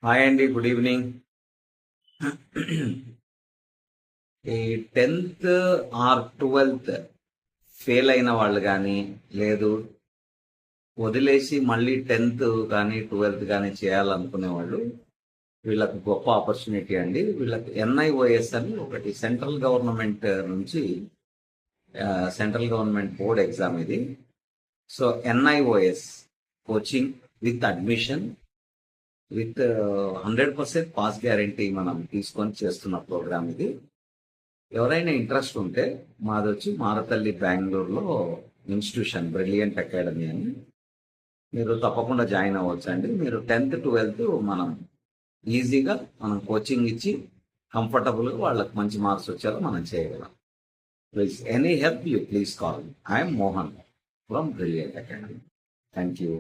Hi అండి, good evening. ఈ 10th are 12th fail అయిన వాళ్ళు కానీ, లేదు వదిలేసి మళ్ళీ 10th కానీ 12th కానీ చేయాలనుకునే వాళ్ళు, వీళ్ళకి గొప్ప ఆపర్చునిటీ అండి. వీళ్ళకి ఎన్ఐఓఎస్ అని ఒకటి సెంట్రల్ గవర్నమెంట్ నుంచి, సెంట్రల్ గవర్నమెంట్ బోర్డ్ ఎగ్జామ్ ఇది. So NIOS coaching with admission with 100% pass guarantee మనం తీసుకొని చేస్తున్న ప్రోగ్రామ్ ఇది. ఎవరైనా ఇంట్రెస్ట్ ఉంటే మాది వచ్చి మారతల్లి బెంగళూరులో ఇన్స్టిట్యూషన్ బ్రిలియంట్ అకాడమీ అని, మీరు తప్పకుండా జాయిన్ అవ్వచ్చు అండి. మీరు 10th 12th మనం ఈజీగా మనం కోచింగ్ ఇచ్చి కంఫర్టబుల్గా వాళ్ళకి మంచి మార్క్స్ వచ్చేలా మనం చేయగలం. Please any help you please call. I'm Mohan from brilliant academy. Thank you.